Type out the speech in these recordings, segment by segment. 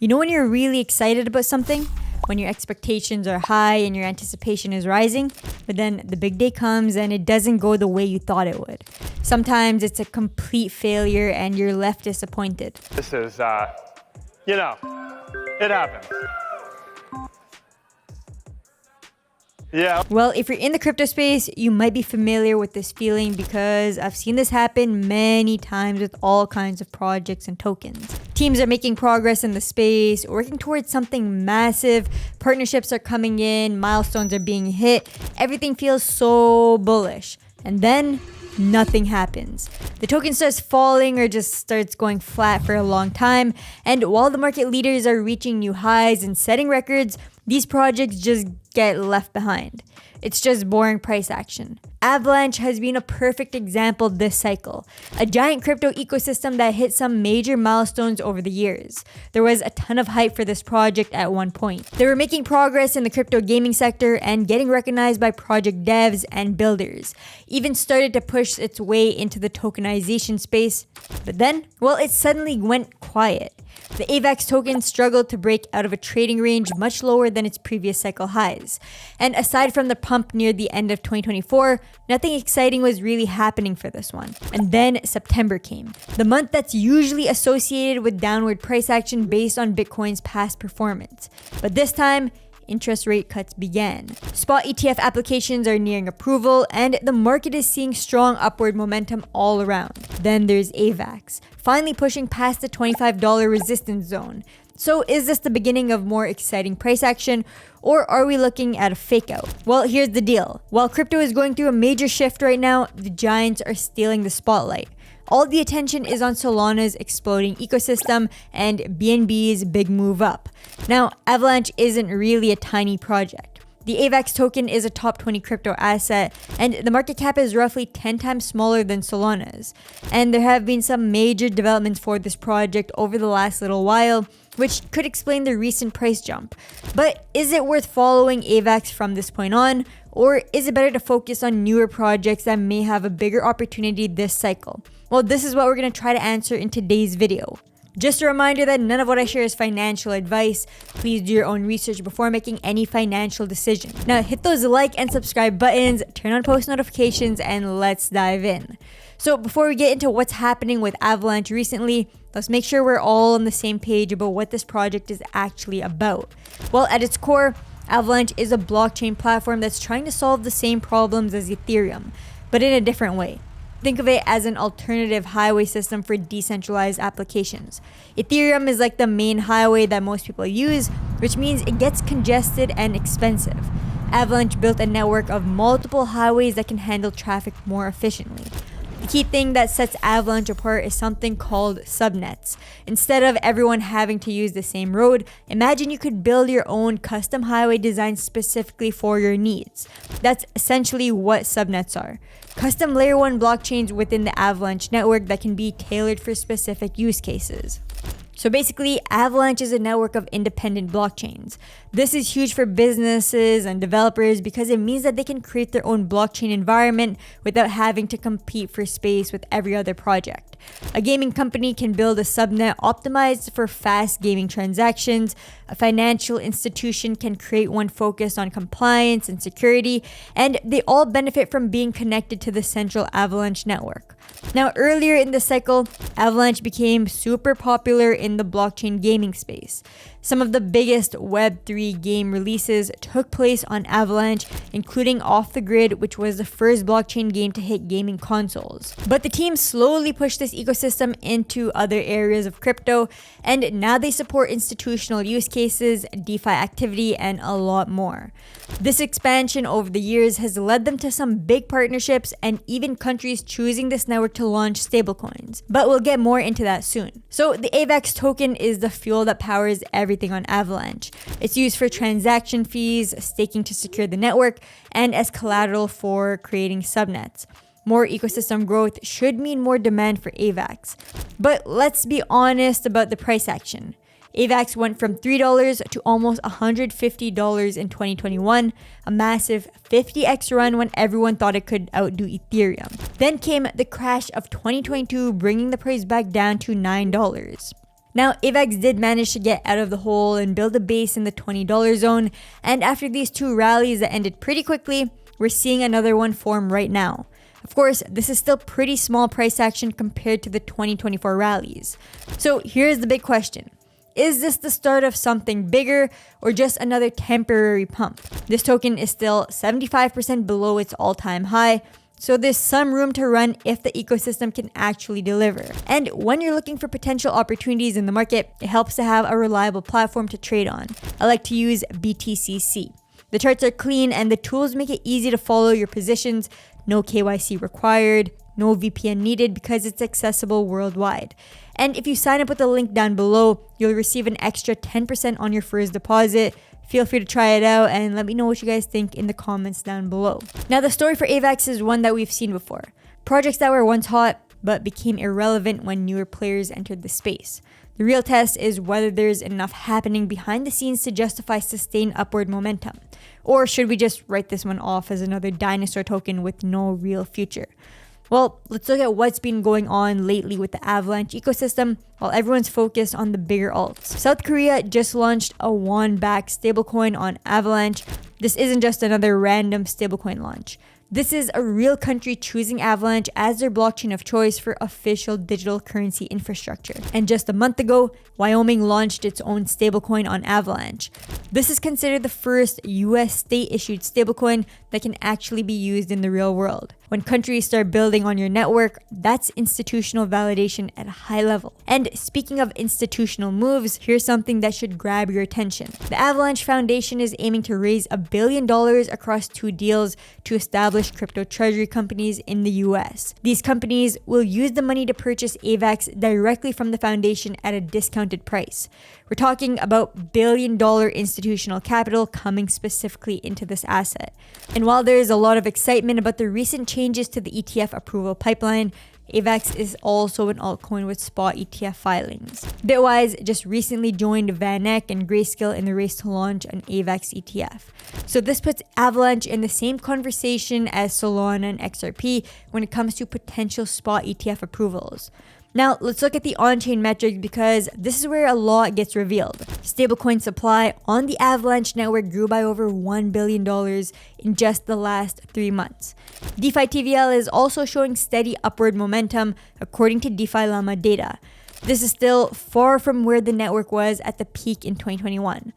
You know when you're really excited about something? When your expectations are high and your anticipation is rising, but then the big day comes and it doesn't go the way you thought it would. Sometimes it's a complete failure and you're left disappointed. This is, it happens. Yeah. Well, if you're in the crypto space, you might be familiar with this feeling because I've seen this happen many times with all kinds of projects and tokens. Teams are making progress in the space, working towards something massive, partnerships are coming in, milestones are being hit, everything feels so bullish. And then nothing happens. The token starts falling or just starts going flat for a long time. And while the market leaders are reaching new highs and setting records, these projects just get left behind. It's just boring price action. Avalanche has been a perfect example this cycle. A giant crypto ecosystem that hit some major milestones over the years. There was a ton of hype for this project at one point. They were making progress in the crypto gaming sector and getting recognized by project devs and builders. Even started to push its way into the tokenization space. But then, well, it suddenly went quiet. The AVAX token struggled to break out of a trading range much lower than its previous cycle highs. And aside from the pump near the end of 2024, nothing exciting was really happening for this one. And then September came, the month that's usually associated with downward price action based on Bitcoin's past performance. But this time, interest rate cuts began. Spot ETF applications are nearing approval and the market is seeing strong upward momentum all around. Then there's AVAX, finally pushing past the $25 resistance zone. So is this the beginning of more exciting price action, or are we looking at a fake out? Well, here's the deal. While crypto is going through a major shift right now, the giants are stealing the spotlight. All the attention is on Solana's exploding ecosystem and BNB's big move up. Now, Avalanche isn't really a tiny project. The AVAX token is a top 20 crypto asset, and the market cap is roughly 10 times smaller than Solana's. And there have been some major developments for this project over the last little while, which could explain the recent price jump. But is it worth following AVAX from this point on? Or is it better to focus on newer projects that may have a bigger opportunity this cycle? Well, this is what we're going to try to answer in today's video. Just a reminder that none of what I share is financial advice. Please do your own research before making any financial decision. Now hit those like and subscribe buttons, turn on post notifications, and let's dive in. So before we get into what's happening with Avalanche recently, let's make sure we're all on the same page about what this project is actually about. Well, at its core, Avalanche is a blockchain platform that's trying to solve the same problems as Ethereum, but in a different way. Think of it as an alternative highway system for decentralized applications. Ethereum is like the main highway that most people use, which means it gets congested and expensive. Avalanche built a network of multiple highways that can handle traffic more efficiently. The key thing that sets Avalanche apart is something called subnets. Instead of everyone having to use the same road, imagine you could build your own custom highway designed specifically for your needs. That's essentially what subnets are. Custom layer 1 blockchains within the Avalanche network that can be tailored for specific use cases. So basically, Avalanche is a network of independent blockchains. This is huge for businesses and developers because it means that they can create their own blockchain environment without having to compete for space with every other project. A gaming company can build a subnet optimized for fast gaming transactions. A financial institution can create one focused on compliance and security, and they all benefit from being connected to the central Avalanche network. Now, earlier in the cycle, Avalanche became super popular in the blockchain gaming space. Some of the biggest Web3 game releases took place on Avalanche, including Off the Grid, which was the first blockchain game to hit gaming consoles. But the team slowly pushed this ecosystem into other areas of crypto, and now they support institutional use cases, DeFi activity, and a lot more. This expansion over the years has led them to some big partnerships and even countries choosing this network to launch stablecoins. But we'll get more into that soon. So the AVAX token is the fuel that powers everything on Avalanche. It's used for transaction fees, staking to secure the network, and as collateral for creating subnets. More ecosystem growth should mean more demand for AVAX. But let's be honest about the price action. AVAX went from $3 to almost $150 in 2021, a massive 50x run when everyone thought it could outdo Ethereum. Then came the crash of 2022, bringing the price back down to $9. Now, AVAX did manage to get out of the hole and build a base in the $20 zone, and after these two rallies that ended pretty quickly, we're seeing another one form right now. Of course, this is still pretty small price action compared to the 2024 rallies. So here's the big question. Is this the start of something bigger or just another temporary pump? This token is still 75% below its all-time high, so there's some room to run if the ecosystem can actually deliver. And when you're looking for potential opportunities in the market, it helps to have a reliable platform to trade on. I like to use BTCC. The charts are clean and the tools make it easy to follow your positions. No KYC required, no VPN needed because it's accessible worldwide. And if you sign up with the link down below, you'll receive an extra 10% on your first deposit. Feel free to try it out and let me know what you guys think in the comments down below. Now, the story for AVAX is one that we've seen before. Projects that were once hot but became irrelevant when newer players entered the space. The real test is whether there's enough happening behind the scenes to justify sustained upward momentum. Or should we just write this one off as another dinosaur token with no real future? Well, let's look at what's been going on lately with the Avalanche ecosystem while everyone's focused on the bigger alts. South Korea just launched a won-backed stablecoin on Avalanche. This isn't just another random stablecoin launch. This is a real country choosing Avalanche as their blockchain of choice for official digital currency infrastructure. And just a month ago, Wyoming launched its own stablecoin on Avalanche. This is considered the first US state-issued stablecoin that can actually be used in the real world. When countries start building on your network, that's institutional validation at a high level. And speaking of institutional moves, here's something that should grab your attention. The Avalanche Foundation is aiming to raise $1 billion across 2 deals to establish crypto treasury companies in the US. These companies will use the money to purchase AVAX directly from the foundation at a discounted price. We're talking about billion-dollar institutional capital coming specifically into this asset. And while there is a lot of excitement about the recent changes to the ETF approval pipeline, AVAX is also an altcoin with spot ETF filings. Bitwise just recently joined VanEck and Grayscale in the race to launch an AVAX ETF. So this puts Avalanche in the same conversation as Solana and XRP when it comes to potential spot ETF approvals. Now, let's look at the on-chain metrics because this is where a lot gets revealed. Stablecoin supply on the Avalanche network grew by over $1 billion in just the last 3 months. DeFi TVL is also showing steady upward momentum according to DeFi Llama data. This is still far from where the network was at the peak in 2021.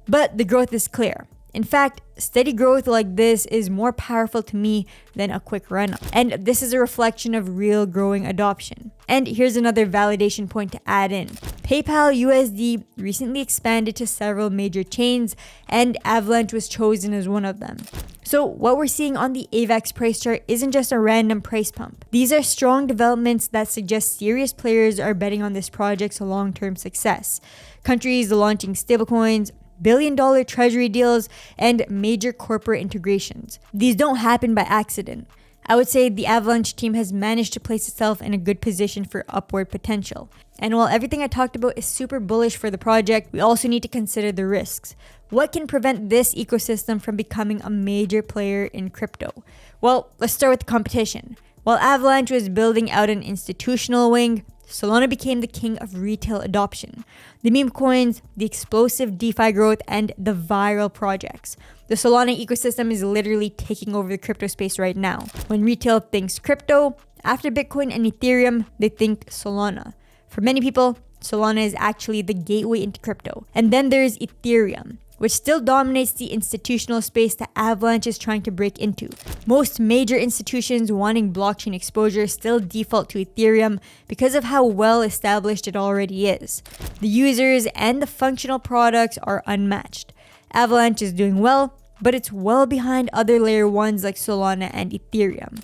But the growth is clear. In fact, steady growth like this is more powerful to me than a quick run-up. And this is a reflection of real growing adoption. And here's another validation point to add in. PayPal USD recently expanded to several major chains, and Avalanche was chosen as one of them. So what we're seeing on the AVAX price chart isn't just a random price pump. These are strong developments that suggest serious players are betting on this project's long-term success. Countries launching stablecoins, billion-dollar treasury deals, and major corporate integrations. These don't happen by accident. I would say the Avalanche team has managed to place itself in a good position for upward potential. And while everything I talked about is super bullish for the project, we also need to consider the risks. What can prevent this ecosystem from becoming a major player in crypto? Well, let's start with the competition. While Avalanche was building out an institutional wing, Solana became the king of retail adoption. The meme coins, the explosive DeFi growth, and the viral projects. The Solana ecosystem is literally taking over the crypto space right now. When retail thinks crypto, after Bitcoin and Ethereum, they think Solana. For many people, Solana is actually the gateway into crypto. And then there's Ethereum, which still dominates the institutional space that Avalanche is trying to break into. Most major institutions wanting blockchain exposure still default to Ethereum because of how well established it already is. The users and the functional products are unmatched. Avalanche is doing well, but it's well behind other layer 1s like Solana and Ethereum.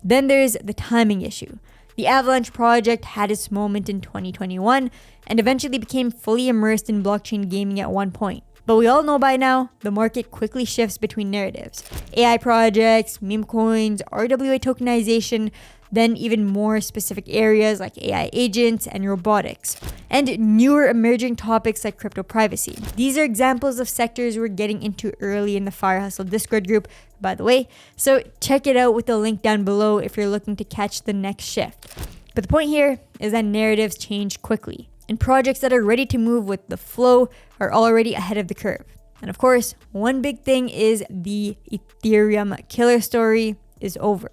Then there's the timing issue. The Avalanche project had its moment in 2021 and eventually became fully immersed in blockchain gaming at one point. But we all know by now, the market quickly shifts between narratives. AI projects, meme coins, RWA tokenization, then even more specific areas like AI agents and robotics, and newer emerging topics like crypto privacy. These are examples of sectors we're getting into early in the FireHustle Discord group, by the way, so check it out with the link down below if you're looking to catch the next shift. But the point here is that narratives change quickly. and projects that are ready to move with the flow are already ahead of the curve. And of course, one big thing is the Ethereum killer story is over.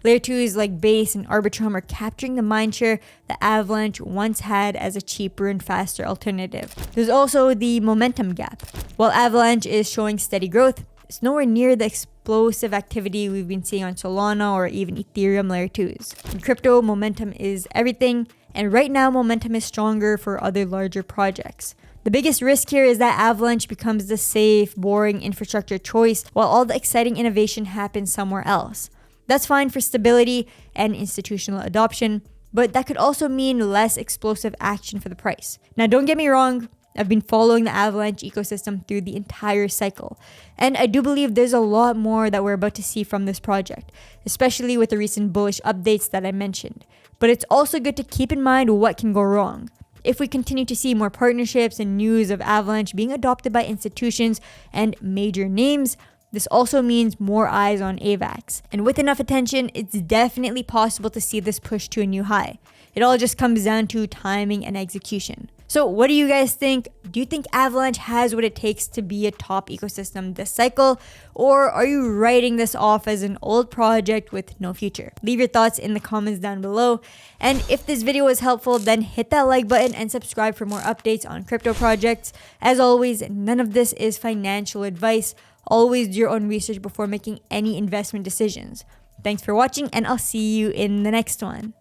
Layer 2s like Base and Arbitrum are capturing the mindshare that Avalanche once had as a cheaper and faster alternative. There's also the momentum gap. While Avalanche is showing steady growth, it's nowhere near the explosive activity we've been seeing on Solana or even Ethereum Layer 2s. In crypto, momentum is everything, and right now momentum is stronger for other larger projects. The biggest risk here is that Avalanche becomes the safe, boring infrastructure choice while all the exciting innovation happens somewhere else. That's fine for stability and institutional adoption, but that could also mean less explosive action for the price. Now, don't get me wrong, I've been following the Avalanche ecosystem through the entire cycle, and I do believe there's a lot more that we're about to see from this project, especially with the recent bullish updates that I mentioned. But it's also good to keep in mind what can go wrong. If we continue to see more partnerships and news of Avalanche being adopted by institutions and major names, this also means more eyes on AVAX. And with enough attention, it's definitely possible to see this push to a new high. It all just comes down to timing and execution. So what do you guys think? Do you think Avalanche has what it takes to be a top ecosystem this cycle? Or are you writing this off as an old project with no future? Leave your thoughts in the comments down below. And if this video was helpful, then hit that like button and subscribe for more updates on crypto projects. As always, none of this is financial advice. Always do your own research before making any investment decisions. Thanks for watching, and I'll see you in the next one.